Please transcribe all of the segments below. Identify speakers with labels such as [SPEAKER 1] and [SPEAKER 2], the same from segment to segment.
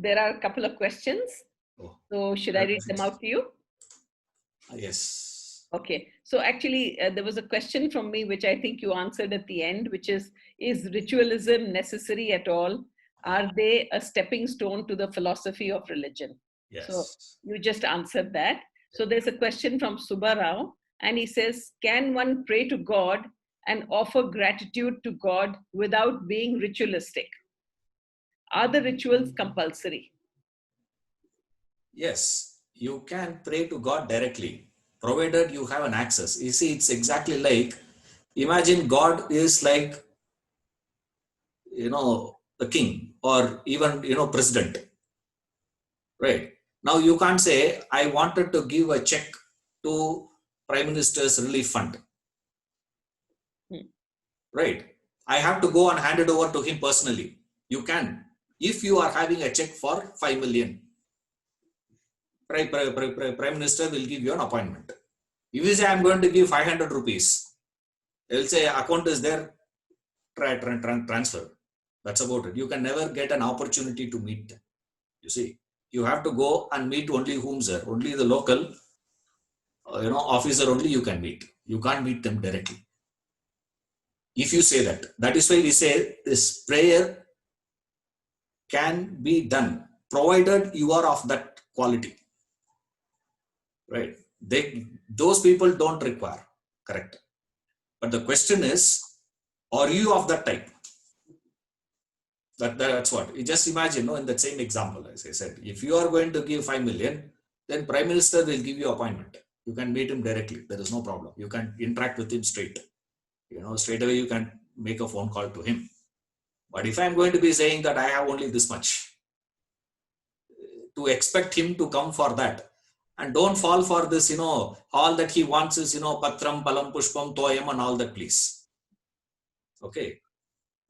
[SPEAKER 1] there are a couple of questions.
[SPEAKER 2] Oh,
[SPEAKER 1] So should I read them out to you?
[SPEAKER 2] yes.
[SPEAKER 1] Okay. So actually, there was a question from me, which I think you answered at the end, which is ritualism necessary at all? Are they a stepping stone to the philosophy of religion?
[SPEAKER 2] Yes.
[SPEAKER 1] So you just answered that. So there's a question from Subba Rao, and he says, can one pray to God and offer gratitude to God without being ritualistic? Are the rituals compulsory?
[SPEAKER 2] Yes, you can pray to God directly, provided you have an access. You see, it's exactly like, imagine God is like, the king or even, president, right? Now you can't say, I wanted to give a check to Prime Minister's Relief Fund, right? I have to go and hand it over to him personally. You can, if you are having a check for 5 million. Prime Minister will give you an appointment. If you say, I'm going to give 500 rupees, they'll say, account is there, transfer. That's about it. You can never get an opportunity to meet them. You see, you have to go and meet only whom, sir? Only the local, officer only you can meet. You can't meet them directly. If you say that, that is why we say this prayer can be done, provided you are of that quality. Right? Those people don't require, correct? But the question is, are you of that type? That's what. You just imagine, in that same example, as I said, if you are going to give 5 million, then Prime Minister will give you appointment. You can meet him directly. There is no problem. You can interact with him straight. Straight away you can make a phone call to him. But if I'm going to be saying that I have only this much, to expect him to come for that, and don't fall for this, all that he wants is, patram, palam, pushpam, toyam and all that, please. Okay.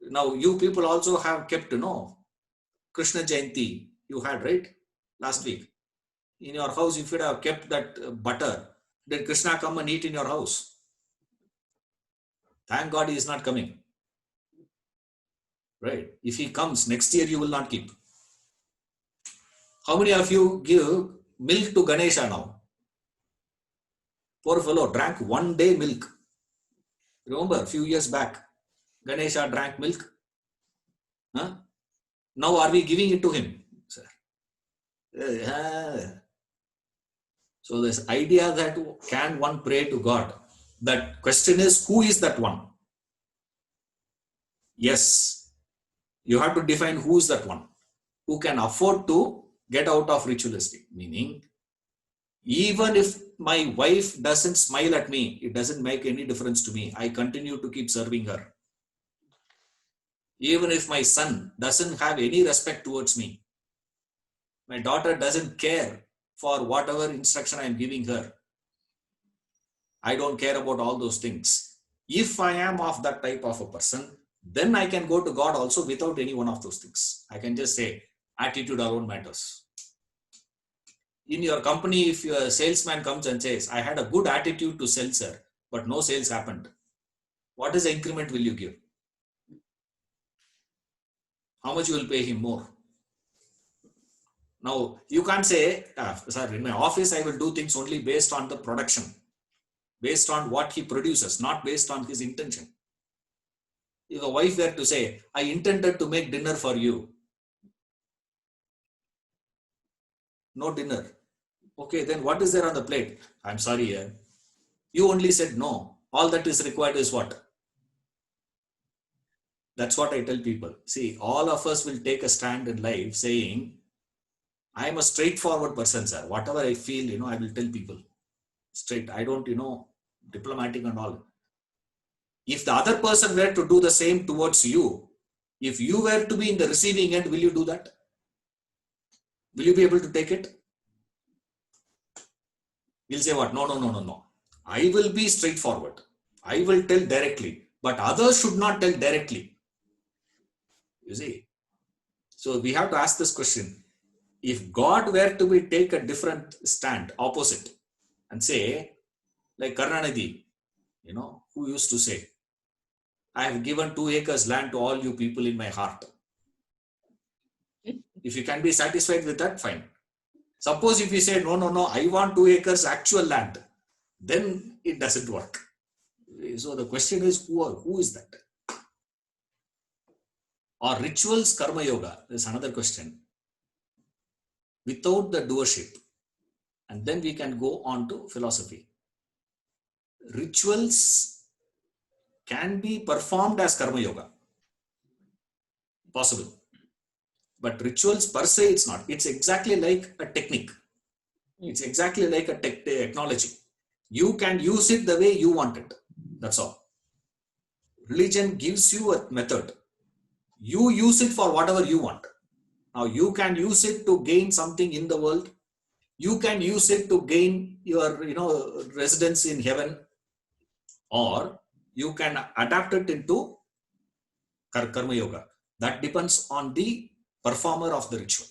[SPEAKER 2] Now, you people also have kept, Krishna Jayanti, you had, right? Last week. In your house, if you have kept that butter, did Krishna come and eat in your house? Thank God he is not coming. Right? If he comes, next year you will not keep. How many of you give milk to Ganesha now? Poor fellow drank one day milk. Remember, a few years back, Ganesha drank milk. Huh? Now are we giving it to him? So this idea that can one pray to God? That question is, who is that one? Yes, you have to define who is that one. Who can afford to get out of ritualistic. Meaning, even if my wife doesn't smile at me, it doesn't make any difference to me. I continue to keep serving her. Even if my son doesn't have any respect towards me, my daughter doesn't care for whatever instruction I'm giving her, I don't care about all those things. If I am of that type of a person, then I can go to God also without any one of those things. I can just say, attitude alone matters. In your company, if your salesman comes and says, I had a good attitude to sell, sir, but no sales happened, what is the increment will you give? How much you will pay him more? Now, you can't say, sir, in my office, I will do things only based on the production, based on what he produces, not based on his intention. If a wife were to say, I intended to make dinner for you, no dinner. Okay, then what is there on the plate? I'm sorry, you only said no. All that is required is what? That's what I tell people. See, all of us will take a stand in life saying, I am a straightforward person, sir. Whatever I feel, I will tell people straight. I don't, diplomatic and all. If the other person were to do the same towards you, if you were to be in the receiving end, will you do that? Will you be able to take it? You'll say what? No. I will be straightforward. I will tell directly, but others should not tell directly. You see? So we have to ask this question. If God were to take a different stand, opposite, and say, like Karnanidhi, who used to say, I have given 2 acres land to all you people in my heart. If you can be satisfied with that, fine. Suppose if you say, no, I want 2 acres actual land, then it doesn't work. So the question is, who is that? Or rituals, karma yoga, there's another question. Without the doership, and then we can go on to philosophy. Rituals can be performed as karma yoga. Possible. But rituals per se, it's not. It's exactly like a technique. It's exactly like a technology. You can use it the way you want it. That's all. Religion gives you a method. You use it for whatever you want. Now you can use it to gain something in the world. You can use it to gain your, residence in heaven, or you can adapt it into karma yoga. That depends on the performer of the ritual.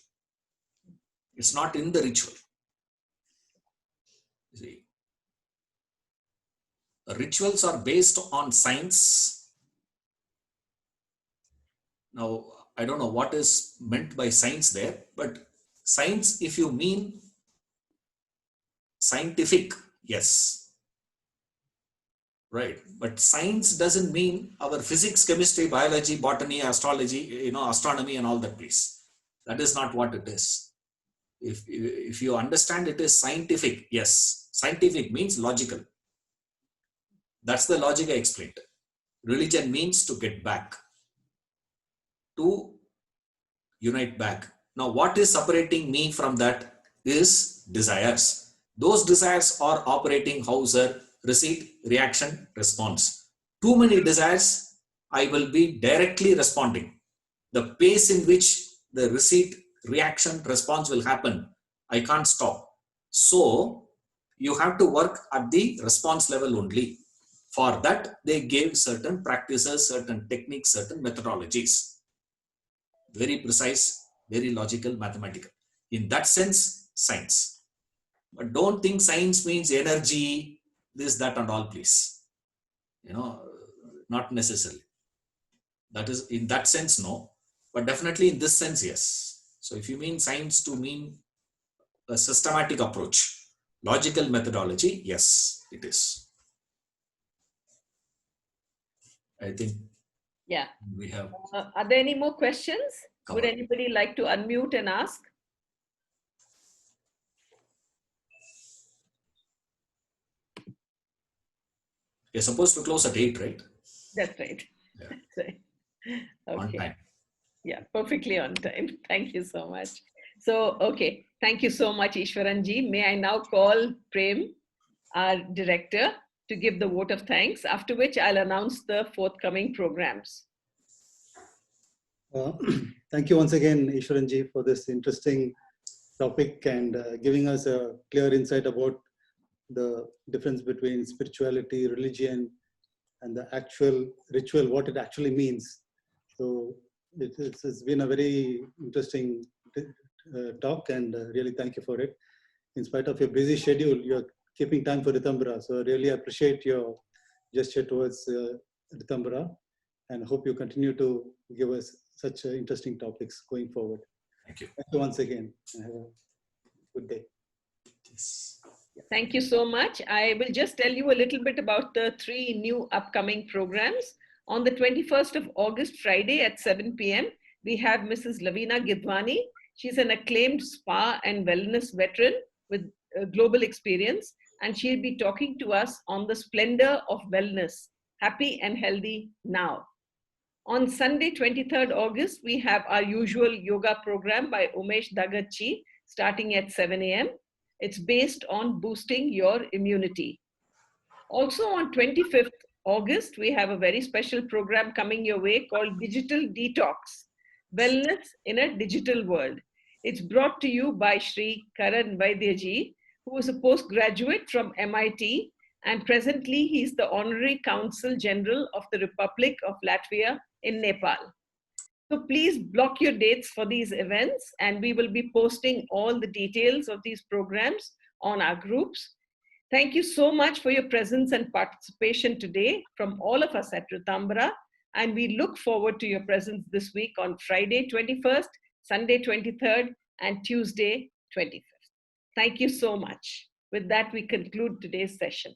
[SPEAKER 2] It's not in the ritual. See, rituals are based on science. Now, I don't know what is meant by science there, but science, if you mean scientific, yes. Right. But science doesn't mean our physics, chemistry, biology, botany, astrology, astronomy and all that, please. That is not what it is. If you understand it is scientific, yes. Scientific means logical. That's the logic I explained. Religion means to get back, to unite back. Now, what is separating me from that is desires. Those desires are operating Hauser, receipt, reaction, response. Too many desires, I will be directly responding. The pace in which the receipt, reaction, response will happen, I can't stop. So, you have to work at the response level only. For that, they gave certain practices, certain techniques, certain methodologies. Very precise, very logical, mathematical. In that sense, science. But don't think science means energy, this, that, and all, please. Not necessarily. That is, in that sense, no. But definitely in this sense, yes. So if you mean science to mean a systematic approach, logical methodology, yes, it is. I think we have.
[SPEAKER 1] Are there any more questions?
[SPEAKER 2] Covered.
[SPEAKER 1] Would anybody like to unmute and ask?
[SPEAKER 2] You're supposed to close at 8, right?
[SPEAKER 1] That's right.
[SPEAKER 2] Yeah.
[SPEAKER 1] That's right. Okay.
[SPEAKER 2] On time.
[SPEAKER 1] Yeah, perfectly on time. Thank you so much. So, okay. Thank you so much, Ishwaranji. May I now call Prem, our director, to give the vote of thanks, after which I'll announce the forthcoming programs.
[SPEAKER 3] Thank you once again, Ishwaranji, for this interesting topic and giving us a clear insight about the difference between spirituality, religion, and the actual ritual, what it actually means. So it's been a very interesting talk, and really thank you for it. In spite of your busy schedule, you're keeping time for Ritambara. So I really appreciate your gesture towards Ritambara, and hope you continue to give us such interesting topics going forward.
[SPEAKER 2] Thank you.
[SPEAKER 3] Thank you once again, and have a good day.
[SPEAKER 2] Yes.
[SPEAKER 1] Thank you so much. I will just tell you a little bit about the 3 new upcoming programs. On the 21st of August, Friday at 7 p.m., we have Mrs. Lavina Gidwani. She's an acclaimed spa and wellness veteran with global experience, and she'll be talking to us on the splendor of wellness, happy and healthy now. On Sunday, 23rd August, we have our usual yoga program by Umesh Dagatchi starting at 7 a.m. It's based on boosting your immunity. Also on 25th August, we have a very special program coming your way called Digital Detox, Wellness in a Digital World. It's brought to you by Shri Karan Vaidyaji, who is a postgraduate from MIT, and presently he's the Honorary Consul General of the Republic of Latvia in Nepal. So please block your dates for these events, and we will be posting all the details of these programs on our groups. Thank you so much for your presence and participation today from all of us at Ritambara, and we look forward to your presence this week on Friday 21st Sunday 23rd and Tuesday 25th. Thank you so much. With that, we conclude today's session.